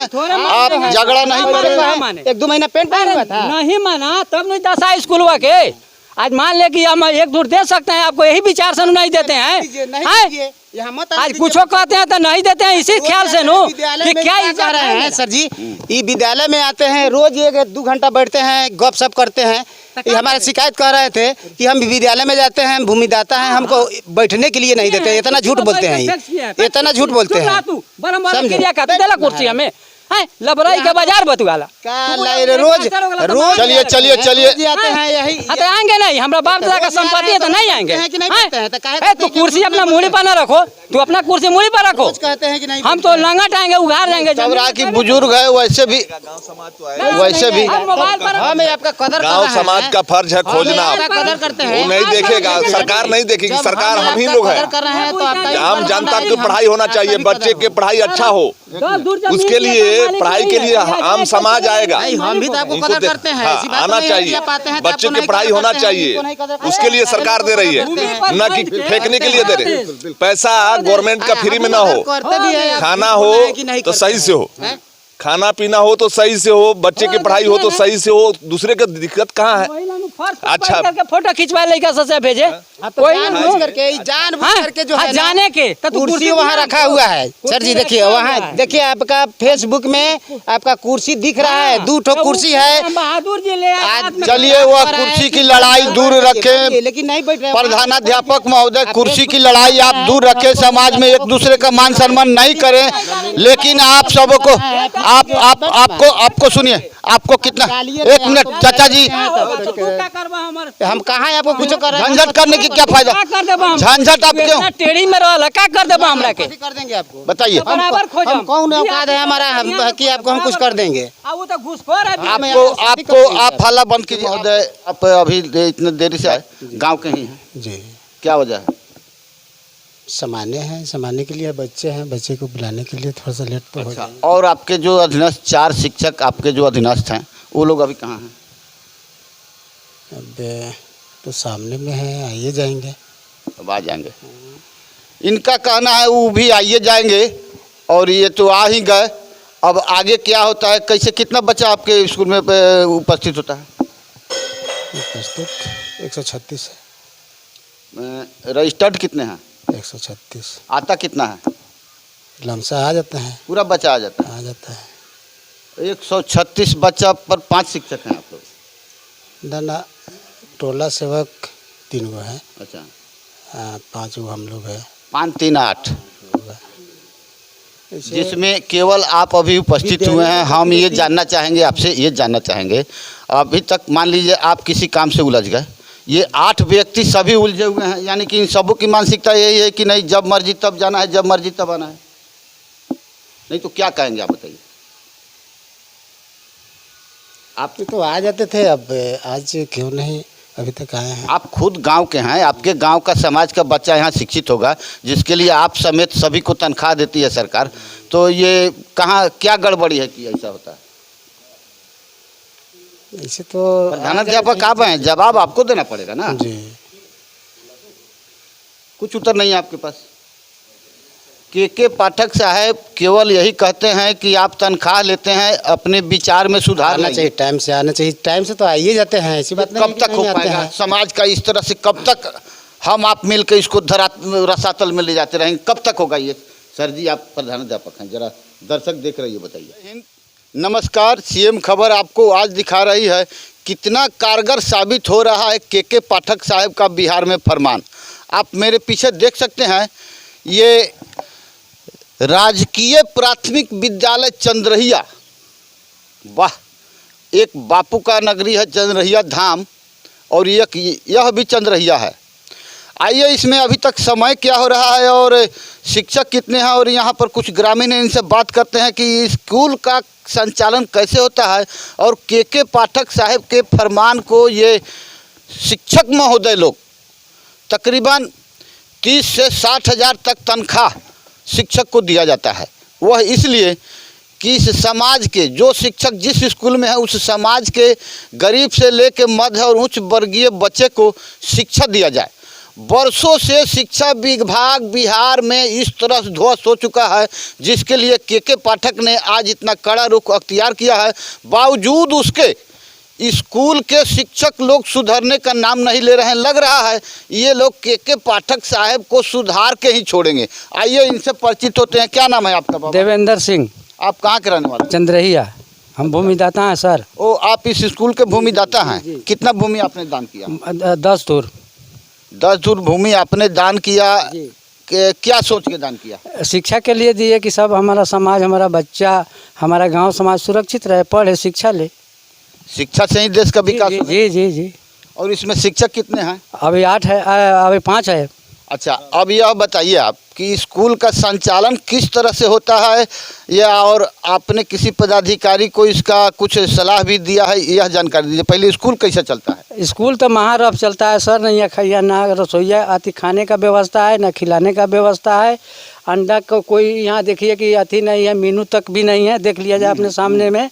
आप झगड़ा नहीं करें। 1-2 महीना पेंट हुआ था, नहीं माना तब नहीं दशा स्कूल के। आज मान ले कि हम एक दूर दे सकते हैं आपको, यही विचार से नहीं देते हैं। आज कुछ कहते हैं तो नहीं देते हैं, इसी ख्याल से नो कि क्या कह रहे हैं सर जी। ये विद्यालय में आते हैं, रोज 1-2 घंटा बैठते हैं, गपशप करते हैं। ये हमारे शिकायत कर रहे थे कि हम विद्यालय में जाते हैं, भूमिदाता हैं, हमको बैठने के लिए नहीं देते। इतना झूठ बोलते हैं, इतना झूठ बोलते हैं। कुर्सी हमें लबराई के बाजार बतुआला रोज रोज चलिए चलिए चलिए आते हैं यही। तो आएंगे नहीं, हमारा बाप दादा का संपत्ति है तो नहीं आएंगे। तू कुर्सी अपना मूड़ी पर न रखो, तू अपना कुर्सी मूड़ी पर रखो। कहते हैं कि नहीं, हम तो लंगट आएंगे, उघार जाएंगे। चबरा की बुजुर्ग है, वैसे भी हमें आपका कदर गांव समाज का फर्ज है खोजना। कदर करते हैं, वो नहीं देखेगा, सरकार नहीं देखेगी। सरकार हम ही लोग हैं। आम जनता की पढ़ाई होना चाहिए, बच्चे की पढ़ाई अच्छा हो, उसके लिए पढ़ाई के लिए आम समाज आएगा। हम भी तो आपको कदर करते हैं, आना चाहिए, बच्चे की पढ़ाई होना चाहिए, उसके लिए सरकार दे रही है, न कि फेंकने के लिए दे रही है। पैसा गवर्नमेंट का फ्री में ना हो, खाना हो तो सही से हो, खाना पीना हो तो सही से हो, बच्चे की पढ़ाई हो तो सही से हो। दूसरे का दिक्कत कहाँ है? अच्छा फोटो खिंचवा लेगा सबसे भेजे करके जो है जाने के कुर्सी वहाँ रखा हुआ है सर जी। देखिए वहाँ, देखिए आपका फेसबुक में आपका कुर्सी दिख रहा है, 2 ठो कुर्सी है। बहादुर जी ले चलिए वह कुर्सी की लड़ाई दूर रखें, लेकिन नहीं बैठ रहे। प्रधानाध्यापक महोदय, कुर्सी की लड़ाई आप दूर रखें, समाज में एक दूसरे का मान सम्मान नहीं करें। लेकिन आप सबको आपको सुनिए, आपको कितना, 1 मिनट चाचा जी, हम कहाँ आपको कुछ कर रहे हैं? झंझट करने की क्या फायदा? झंझट आप क्यों टेढ़ी में रहा क्या कर देबा हमरा के? कर देंगे आपको, बताइए। हम कौन औकात है हमारा कि आपको हम कुछ कर देंगे? वो तो घुसखोर है। आपको आप हल्ला बंद कीजिए महोदय। आप अभी इतने देरी से आए, गाँव के ही हैं जी। क्या वजह है? सामान्य है, सामान्य के लिए बच्चे हैं, बच्चे को बुलाने के लिए थोड़ा सा लेट तो हो जाए। और आपके जो अधीनस्थ 4 शिक्षक आपके जो अधीनस्थ हैं, वो लोग अभी कहाँ हैं? अब तो सामने में है, आइए जाएंगे। अब आ जाएंगे। इनका कहना है वो भी आइए जाएंगे, और ये तो आ ही गए। अब आगे क्या होता है, कैसे, कितना बच्चा आपके स्कूल में उपस्थित होता है? उपस्थित 136 है। रजिस्टर्ड कितने हैं? 136। आता कितना है? लमसा आ जाता है, पूरा बच्चा आ जाता आ जाता है। है। 136 बच्चा पर 5 शिक्षक हैं आप लोग? ना टोला सेवक 3 गो है। अच्छा, 5 गो हम लोग है। 5 3 8, जिसमें केवल आप अभी उपस्थित हुए हैं। हम ये जानना चाहेंगे आपसे, ये जानना चाहेंगे, अभी तक मान लीजिए आप किसी काम से उलझ गए, ये 8 व्यक्ति सभी उलझे हुए हैं, यानी कि इन सबों की मानसिकता यही है कि नहीं जब मर्जी तब जाना है, जब मर्जी तब आना है। नहीं तो क्या कहेंगे आप बताइए? आप तो आ जाते थे, अब आज क्यों नहीं अभी तक आए हैं? आप खुद गांव के हैं, आपके गांव का समाज का बच्चा यहाँ शिक्षित होगा, जिसके लिए आप समेत सभी को तनख्वाह देती है सरकार। तो ये कहाँ क्या गड़बड़ी है कि ऐसा होता है? इसे तो प्रधानाध्यापक आप हैं, जवाब आपको देना पड़ेगा ना जी। कुछ उत्तर नहीं है आपके पास? के पाठक साहब केवल यही कहते हैं कि आप तनख्वाह लेते हैं, अपने विचार में सुधार आना चाहिए, टाइम से आना चाहिए। टाइम से तो आइए जाते हैं, ऐसी बात नहीं। कब तक हो पाएगा समाज का इस तरह से? कब तक हम आप मिलकर इसको रसातल में ले जाते रहेंगे? कब तक होगा ये? सर जी आप प्रधानाध्यापक हैं, जरा दर्शक देख रहे हैं, बताइए। नमस्कार, सीएम खबर आपको आज दिखा रही है कितना कारगर साबित हो रहा है के पाठक साहब का बिहार में फरमान। आप मेरे पीछे देख सकते हैं, ये राजकीय प्राथमिक विद्यालय चंद्रहिया, वाह, एक बापू का नगरी है चंद्रहिया धाम, और यह भी चंद्रहिया है। आइए इसमें अभी तक समय क्या हो रहा है और शिक्षक कितने हैं, और यहाँ पर कुछ ग्रामीण हैं, इनसे बात करते हैं कि स्कूल का संचालन कैसे होता है, और के पाठक साहब के फरमान को ये शिक्षक महोदय लोग तकरीबन 30 से 60 हज़ार तक तनख्वाह शिक्षक को दिया जाता है। वह इसलिए कि इस समाज के जो शिक्षक जिस स्कूल में है, उस समाज के गरीब से लेकर मध्य और उच्च वर्गीय बच्चे को शिक्षा दिया जाए। वर्षों से शिक्षा विभाग बिहार में इस तरह से ध्वस्त हो चुका है, जिसके लिए के पाठक ने आज इतना कड़ा रुख अख्तियार किया है। बावजूद उसके स्कूल के शिक्षक लोग सुधरने का नाम नहीं ले रहे हैं। लग रहा है ये लोग के पाठक साहब को सुधार के ही छोड़ेंगे। आइए इनसे परिचित होते हैं। क्या नाम है आपका बाबा? देवेंद्र सिंह। आप कहाँ के रहने वाले? चंद्रहिया। हम भूमिदाता हैं सर। ओ, आप इस स्कूल के भूमिदाता हैं। कितना भूमि आपने दान किया? 10 धूर। 10 धूर भूमि आपने दान किया। क्या सोच के दान किया? शिक्षा के लिए दिए कि सब हमारा समाज, हमारा बच्चा, हमारा गांव समाज सुरक्षित रहे, पढ़े, शिक्षा ले। शिक्षा से ही देश का विकास होगा। जी जी जी। और इसमें शिक्षक कितने हैं? अभी 8 है, अभी 5 है। अच्छा, अब यह बताइए आप कि स्कूल का संचालन किस तरह से होता है, या और आपने किसी पदाधिकारी को इसका कुछ सलाह भी दिया है, यह जानकारी दीजिए। पहले स्कूल कैसा चलता है? स्कूल तो महारफ चलता है सर। नहीं खैया, ना रसोईया आती खाने का व्यवस्था है, ना खिलाने का व्यवस्था है। अंडा को कोई यहाँ देखिए कि अति नहीं है, मीनू तक भी नहीं है। देख लिया जाए अपने सामने में।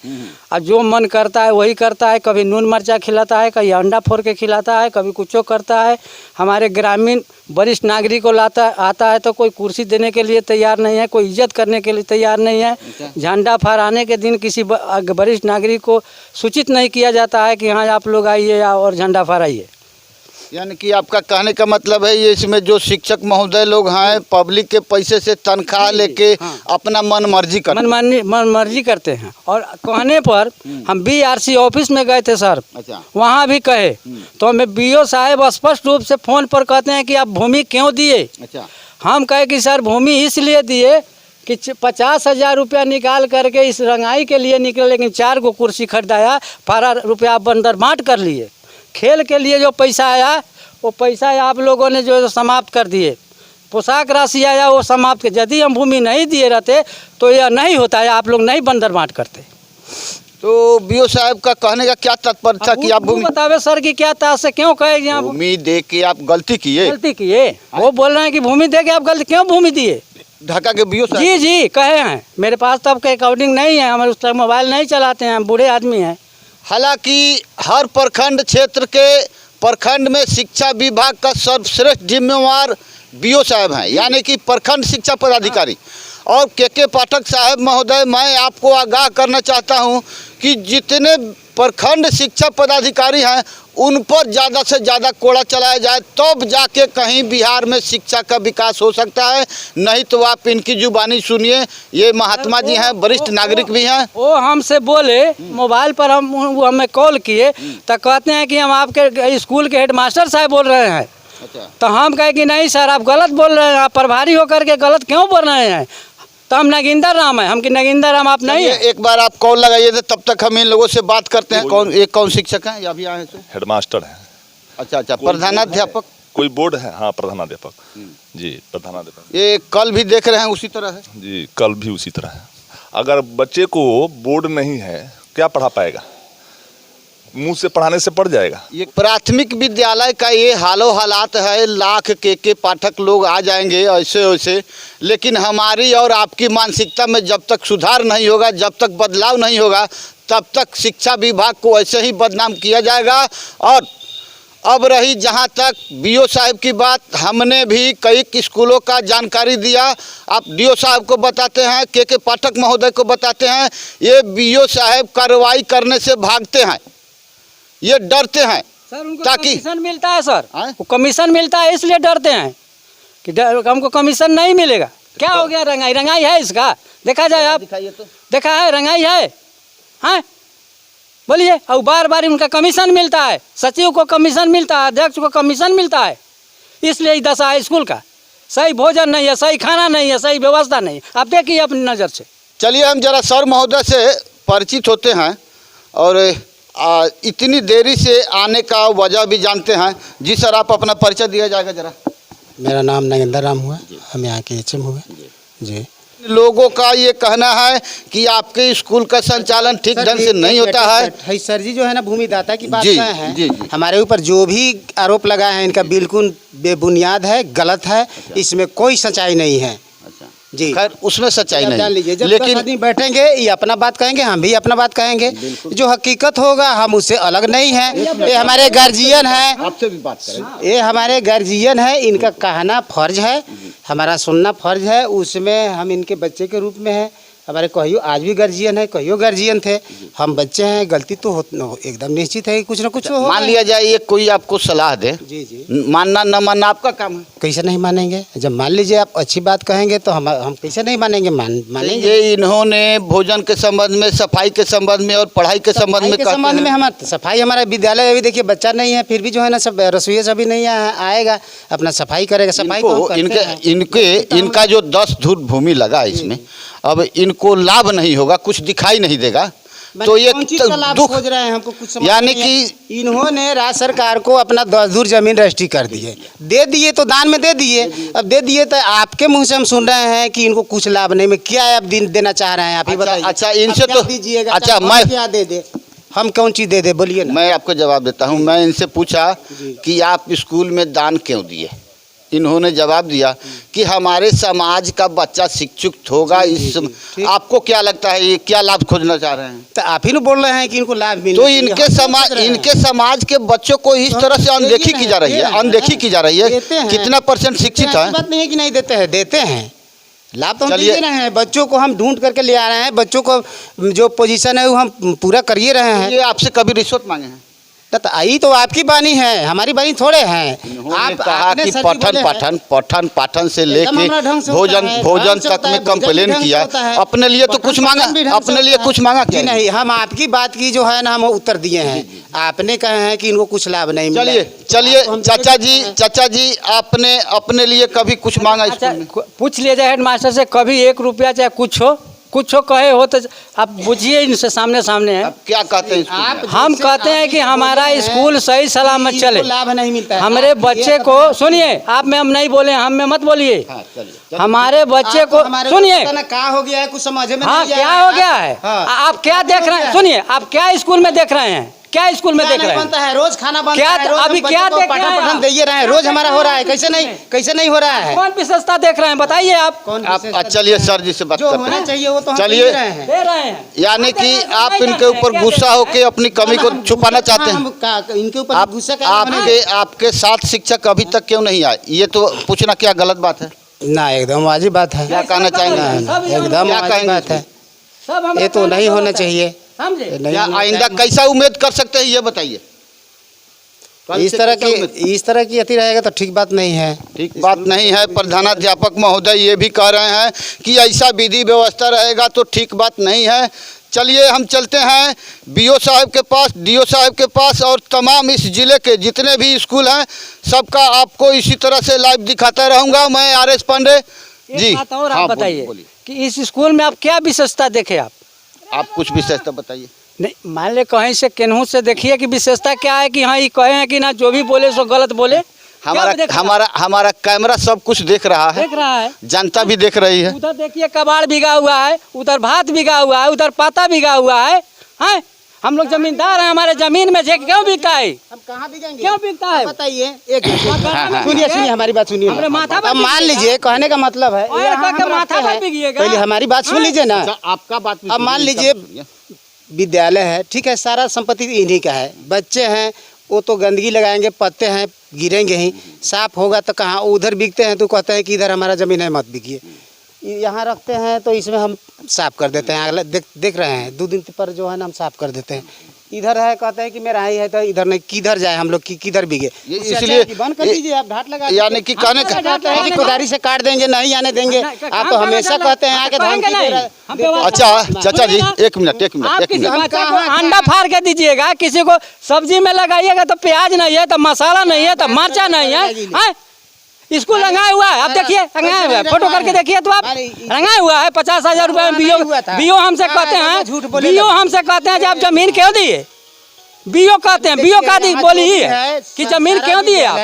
और जो मन करता है वही करता है। कभी नून मिर्चा खिलाता है, कभी अंडा फोड़ के खिलाता है, कभी कुछ करता है। हमारे ग्रामीण वरिष्ठ नागरिक को आता है तो कोई कुर्सी देने के लिए तैयार नहीं है, कोई इज्जत करने के लिए तैयार नहीं है। झंडा फहराने के दिन किसी वरिष्ठ नागरिक को सूचित नहीं किया जाता है कि हाँ आप लोग आइए और झंडा फहराइए। यानी कि आपका कहने का मतलब है ये इसमें जो शिक्षक महोदय लोग हैं पब्लिक के पैसे से तनख्वाह लेके अपना मन मर्जी करते हैं। और कहने पर हम BRC ऑफिस में गए थे सर। अच्छा। वहाँ भी कहे तो हमें BO साहब स्पष्ट रूप से फ़ोन पर कहते हैं कि आप भूमि क्यों दिए। अच्छा। हम कहे कि सर भूमि इसलिए दिए कि 50,000 रुपया निकाल करके इस रंगाई के लिए निकले, लेकिन 4 को कुर्सी खरीदाया, 12 रुपया बंदर बांट कर लिए। खेल के लिए जो पैसा आया वो पैसा आप लोगों ने जो समाप्त कर दिए। पोशाक राशि आया वो समाप्त कर। यदि हम भूमि नहीं दिए रहते तो यह नहीं होता है, आप लोग नहीं बंदर बांट करते। तो BO साहब का कहने का क्या तात्पर्य था कि आप भूमि बतावे सर कि क्या ताश से क्यों कहे कि भूमि दे के आप गलती किए? वो बोल रहे हैं कि भूमि दे के आप गलती क्यों भूमि दिए? ढाका के BO साहब? जी जी कहे हैं। मेरे पास तो आपका अकाउंटिंग नहीं है, हमारे उस टाइम मोबाइल नहीं चलाते हैं, हम बूढ़े आदमी हैं। हालांकि हर प्रखंड क्षेत्र के प्रखंड में शिक्षा विभाग का सर्वश्रेष्ठ जिम्मेवार BO साहब हैं, यानी कि प्रखंड शिक्षा पदाधिकारी। और के पाठक साहब महोदय, मैं आपको आगाह करना चाहता हूं कि जितने प्रखंड शिक्षा पदाधिकारी हैं उन पर ज़्यादा से ज़्यादा कोड़ा चलाया जाए, तब जाके कहीं बिहार में शिक्षा का विकास हो सकता है। नहीं तो आप इनकी जुबानी सुनिए, ये महात्मा जी हैं, वरिष्ठ नागरिक भी हैं। वो हमसे बोले मोबाइल पर, वो हमें कॉल किए तो कहते हैं कि हम आपके स्कूल के हेडमास्टर साहब बोल रहे हैं। अच्छा। तो हम कहे कि नहीं सर आप गलत बोल रहे हैं, आप प्रभारी होकर के गलत क्यों बोल रहे हैं? तो हम नगिंदर राम है। हम कि नगिंदर राम आप नहीं है। एक बार आप कॉल लगाइए थे, तब तक हम इन लोगों से बात करते हैं। कौन शिक्षक हैं या अभी आए हैं? हेडमास्टर है। अच्छा। प्रधानाध्यापक? कोई बोर्ड है? हाँ, प्रधानाध्यापक जी, प्रधानाध्यापक। ये कल भी देख रहे हैं उसी तरह है? जी, कल भी उसी तरह है। अगर बच्चे को बोर्ड नहीं है क्या पढ़ा पाएगा? मुंह से पढ़ाने से पढ़ जाएगा। ये प्राथमिक विद्यालय का ये हालो हालात है। लाख के पाठक लोग आ जाएंगे ऐसे वैसे, लेकिन हमारी और आपकी मानसिकता में जब तक सुधार नहीं होगा, जब तक बदलाव नहीं होगा, तब तक शिक्षा विभाग को ऐसे ही बदनाम किया जाएगा। और अब रही जहाँ तक BO साहब की बात, हमने भी कई स्कूलों का जानकारी दिया। आप DO साहब को बताते हैं, के पाठक महोदय को बताते हैं, ये BO साहब कार्रवाई करने से भागते हैं, ये डरते हैं सर। उनको ताकि कमीशन मिलता है सर, वो कमीशन मिलता है इसलिए डरते हैं कि हमको कमीशन नहीं मिलेगा। क्या हो गया? रंगाई है इसका? देखा जाए आप, देखा है रंगाई है? हाँ बोलिए। और बार बार उनका कमीशन मिलता है, सचिव को कमीशन मिलता है, अध्यक्ष को कमीशन मिलता है। इसलिए ही दशा है स्कूल का। सही भोजन नहीं है, सही खाना नहीं है, सही व्यवस्था नहीं। आप देखिए अपनी नज़र से। चलिए हम जरा सर महोदय से परिचित होते हैं और इतनी देरी से आने का वजह भी जानते हैं। जी सर, आप अपना परिचय दिया जाएगा जरा। मेरा नाम नगेंद्र राम हुआ, हम यहाँ के HM हुए जी। लोगों का ये कहना है कि आपके स्कूल का संचालन ठीक ढंग से नहीं होता है। सर जी जो है ना भूमिदाता की बात जी, कर हैं। जी। हमारे ऊपर जो भी आरोप लगाए हैं इनका बिल्कुल बेबुनियाद है, गलत है। इसमें कोई सच्चाई नहीं है। जी। खैर उसमें सच्चाई जान नहीं, लीजिए, जब 10 लेकिन आदमी बैठेंगे ये अपना बात कहेंगे, हम भी अपना बात कहेंगे, जो हकीकत होगा हम उससे अलग नहीं है। ये हमारे गार्जियन है, आपसे भी बात करें। ये हमारे गार्जियन है, इनका कहना फर्ज है, हमारा सुनना फर्ज है। उसमें हम इनके बच्चे के रूप में है, हमारे कहियो आज भी गार्जियन है, कहियो गार्जियन थे, हम बच्चे हैं, गलती तो एकदम निश्चित है कि कुछ ना कुछ होगा। मान लिया जाए ये कोई आपको सलाह दे, जी जी, मानना न मानना आपका काम है। कैसे नहीं मानेंगे? जब मान लीजिए आप अच्छी बात कहेंगे तो हम कैसे नहीं मानेंगे? मानेंगे। ये इन्होंने भोजन के संबंध में, सफाई के संबंध में और पढ़ाई के संबंध में कहते संबंध में हैं। हम सफाई, हमारा विद्यालय अभी देखिए बच्चा नहीं है, फिर भी जो है ना सब रसोई सभी नहीं आएगा, अपना सफाई करेगा। सफाई तो हम करते हैं। इनका जो 10 धुर भूमि लगा है इसमें, अब इनको लाभ नहीं होगा, कुछ दिखाई नहीं देगा, तो ये कौन चीज का लाभ दुख, खोज रहे हैं? हमको कुछ समझ यानी नहीं है। कि इन्होंने राज्य सरकार को अपना 10 धुर जमीन रजिस्ट्री कर दी है, दे दिए तो दान में दे दिए। अब दे दिए तो आपके मुंह से हम सुन रहे हैं कि इनको कुछ लाभ नहीं। में क्या आप देना चाह रहे हैं? आप ही बताइए। अच्छा, इनसे आप क्या तो दीजिएगा? अच्छा, हम मैं क्या दे दे, हम कौन चीज दे दे, बोलिए ना। मैं आपको जवाब देता हूँ। मैं इनसे पूछा कि आप स्कूल में दान क्यों दिए, इन्होंने जवाब दिया कि हमारे समाज का बच्चा शिक्षित होगा। आपको क्या लगता है ये क्या लाभ खोजना चाह रहे हैं? तो आप ही ना बोल रहे हैं कि इनको लाभ मिले, तो इनके समाज के बच्चों को इस तरह से अनदेखी की जा रही है, अनदेखी की जा रही है। कितना % शिक्षित है? बात नहीं है कि नहीं देते हैं, देते हैं लाभ तो हम चलिए। दे रहे हैं। बच्चों को हम ढूंढ करके ले आ रहे हैं, बच्चों को जो पोजीशन है वो हम पूरा करिए रहे हैं। ये आपसे कभी रिश्वत मांगे हैं? तो आई तो आपकी बानी है, हमारी बानी थोड़े हैं। आप कहा कि पठन पाठन से लेके भोजन तक में कंप्लेन किया, अपने लिए तो कुछ मांगा, अपने लिए कुछ मांगा कि नहीं? हम आपकी बात की जो है ना हम उत्तर दिए हैं, आपने कहे हैं कि इनको कुछ लाभ नहीं मिला। चलिए चाचा जी आपने अपने लिए कभी कुछ मांगा? अच्छा, पूछ लिया जाए हेड मास्टर से, कभी 1 रुपया चाहे कुछ हो कहे हो तो आप बुझिए, इनसे सामने है। अब क्या कहते हैं आप? हम कहते हैं कि हमारा स्कूल सही सलामत चले, लाभ नहीं मिलता है। हमारे बच्चे को सुनिए, आप में हम नहीं बोले, हम में मत बोलिए। हमारे बच्चे को सुनिए, क्या हो गया है कुछ समझ में हाँ नहीं क्या हो गया है? आप क्या देख रहे हैं? सुनिए, आप क्या स्कूल में देख रहे हैं? क्या स्कूल में देख रहे हैं? बनता है रोज खाना बनता क्या है, रोज अभी हम क्या बच्चों को देख रहे हैं? पठन दे रहे हैं, रोज हमारा हो रहा है। कैसे नहीं हो रहा है? कौन विशेषता देख रहे हैं बताइए आप? आप चलिए सर जी से बात जो करते होना हैं। चाहिए वो तो हम चलिए। दे रहे हैं, यानी कि आप इनके ऊपर गुस्सा होकर अपनी कमी को छुपाना चाहते हैं। इनके ऊपर आप गुस्सा आपके साथ शिक्षक अभी तक क्यों नहीं आए? ये तो पूछना क्या गलत बात है? ना, एकदम वाजिब बात है। क्या कहना चाहेंगे? एकदम क्या वाजिब कहेंगे? बात है, सब हम ये तो नहीं होना चाहिए। समझे? या आइंदा कैसा उम्मीद कर सकते हैं ये बताइए। इस तरह की अति रहेगा तो ठीक बात नहीं है। ठीक बात नहीं है। प्रधानाध्यापक महोदय ये भी कह रहे हैं कि ऐसा विधि व्यवस्था रहेगा तो ठीक बात नहीं है। चलिए हम चलते हैं बीओ साहब के पास, डीओ साहब के पास, और तमाम इस जिले के जितने भी स्कूल हैं सबका आपको इसी तरह से लाइव दिखाता रहूँगा। मैं RS पांडे जी। एक बात और हाँ, आप बताइए बोलिए। कि इस स्कूल में आप क्या विशेषता देखे? आप कुछ विशेषता बताइए। नहीं, मान ले कहीं से केनहू से देखिए कि विशेषता क्या है कि हाँ ये कहे हैं कि ना जो भी बोले सो गलत बोले। हमारा कैमरा सब कुछ देख रहा है, जनता भी देख रही है। उधर देखिए कबाड़ बिगा हुआ है, उधर भात बिगा हुआ है, उधर पाता बिगा हुआ है। हैं? हम लोग जमींदार हैं, हमारे जमीन में क्यों बिकता है? हम कहाँ बिकेंगे? क्यों बिकता है बताइए। सुनिए हमारी बात सुनिए। हमरे माथा पर अब मान लीजिए, कहने का मतलब है माथा पर बिगिएगा। पहले हमारी बात सुन लीजिए ना। आपका बात अब मान लीजिए विद्यालय है, ठीक है, सारा संपत्ति इन्हीं का है। बच्चे हैं वो तो गंदगी लगाएंगे, पत्ते हैं गिरेंगे ही, साफ होगा तो कहाँ उधर बिकते हैं तो कहते हैं कि इधर हमारा ज़मीन है मत बिकिए। यहाँ रखते हैं तो इसमें हम साफ कर देते हैं। अगला देख रहे हैं 2 दिन पर जो है ना हम साफ कर देते हैं। इधर है कहते हैं कि मेरा ही है तो इधर नहीं, किधर जाए हम लोग किधर बिगे? इसलिए बंद कर दीजिए आप, घाट लगा। यानी कि कहने का कहते हैं कि कुदारी से काट देंगे, नहीं आने देंगे। आप तो हमेशा कहते हैं आके धमकी दे रहे। अच्छा चाचा जी एक मिनट आप किसी बच्चे को अंडा फाड़ के दीजिएगा, किसी को सब्जी में लगाइएगा तो प्याज नहीं है, तो मसाला नहीं है, तो मिर्चा नहीं है। स्कूल रंगाया हुआ है, आप देखिए रंगाया हुआ है, फोटो करके देखिए तो आप रंगाया हुआ है। 50,000 रुपए में बीओ हमसे कहते हैं कि आप जमीन क्यों दिए? बीओ कहते हैं, बीओ का दी बोली ही है कि जमीन क्यों दिए आप?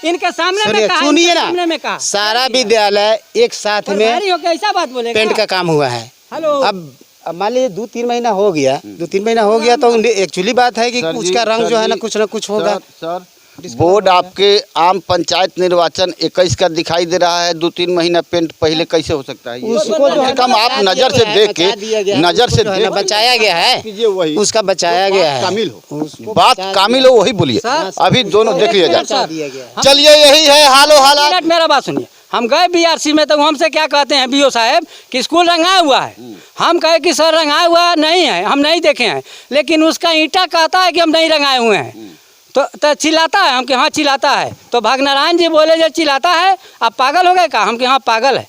इनके सामने में कहा, सुनिए सामने में ना, कहा। सारा विद्यालय एक साथ में ऐसा बात बोलेगा। पेंट का काम हुआ है। हेलो, अब मान लीजिए 2-3 महीना हो गया, 2-3 महीना हो गया तो एक्चुअली बात है कि उसका रंग जो है ना कुछ होगा। सर बोर्ड आपके आम पंचायत निर्वाचन 21 का दिखाई दे रहा है, 2-3 महीना पेंट पहले कैसे हो सकता है? उसको जो है कम आप नजर से देख के नजर से देख बचाया गया है, वही उसका बचाया गया है। कामिल हो, बात कामिल हो वही बोलिए। अभी दोनों देख लिया जाए। दिया गया है। चलिए यही है हालो हालात। मिनट मेरा बात सुनिए। हम गए बीआरसी में तो हमसे क्या कहते हैं बीओ साहब कि स्कूल रंगाया हुआ है। हम कहे कि सर रंगाया हुआ नहीं है, हम नहीं देखे हैं, लेकिन उसका ईंटा कहता है कि हम नहीं रंगाए हुए हैं। तो चिल्लाता है, हम कि हाँ चिल्लाता है। तो भागनारायण जी बोले जो चिल्लाता है आप पागल हो गए का? हम कि हाँ पागल है।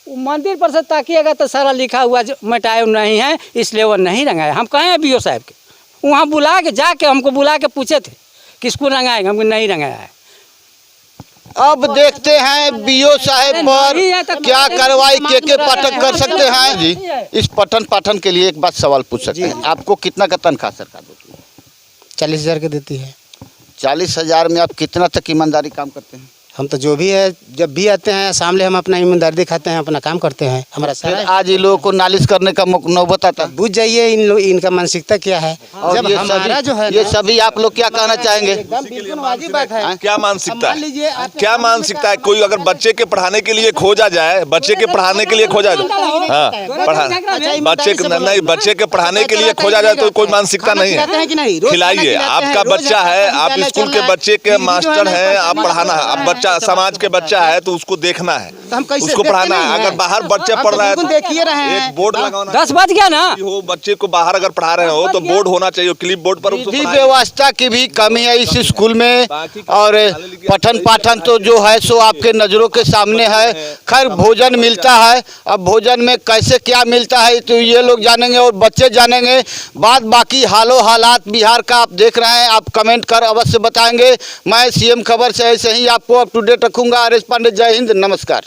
वो मंदिर पर से ताकिएगा तो सारा लिखा हुआ जो मिटाए नहीं है, इसलिए वो नहीं रंगाया। हम कहे हैं बीओ साहब के वहाँ बुला के जाके हमको बुला के पूछे थे कि स्कूल रंगाएगा, हमको नहीं रंगाया है। अब देखते हैं बीओ साहब पर क्या कार्रवाई के पाठक कर सकते हैं। जी इस पठन पाठन के लिए एक बात सवाल पूछ सकते हैं, आपको कितना का तनख्वाह सरकार देती है? 40,000 के देती है। 40,000 में आप कितना तक ईमानदारी काम करते हैं? हम तो जो भी है जब भी आते हैं सामने हम अपना ईमानदारी दिखाते हैं, अपना काम करते हैं। हमारा फिर सारा आज इन लोगों को नालिश करने का नौबत आता है। बुझ जाइए इनका मानसिकता क्या है। और जब ये हमारा सभी जो है ये सभी आप लोग क्या कहना चाहेंगे? एकदम बिल्कुल वाजिब बात है। क्या मानसिकता मान लीजिए है? आप- क्या मानसिकता है? कोई अगर बच्चे के पढ़ाने के लिए खोजा जाए, बच्चे के पढ़ाने के लिए खोजा जाए, हाँ बच्चे के नहीं, बच्चे के पढ़ाने के लिए खोजा जाए तो कोई मानसिकता नहीं है। खिलाइए, आपका बच्चा है, आप स्कूल के बच्चे के मास्टर हैं, आप पढ़ाना है, आप बच्चा समाज के बच्चा है तो उसको देखना है, उसको पढ़ाना है। अगर बाहर बच्चे पढ़ रहा है तो देखिए रहे हैं, एक बोर्ड लगाना 10 बज गया ना। हो, बच्चे को बाहर अगर पढ़ा रहे हो तो बोर्ड होना चाहिए, क्लिप बोर्ड पर उसको विधि पढ़ाइए। व्यवस्था की भी कमी है इस स्कूल में, और पठन पाठन तो जो है सो आपके नज़रों के सामने है। खैर भोजन मिलता है, अब भोजन में कैसे क्या मिलता है तो ये लोग जानेंगे और बच्चे जानेंगे। बाद बाकी हालो हालात बिहार का आप देख रहे हैं, आप कमेंट कर अवश्य बताएंगे। मैं सीएम खबर से ऐसे ही आपको अप टू डेट रखूंगा। आर एस पांडे, जय हिंद, नमस्कार।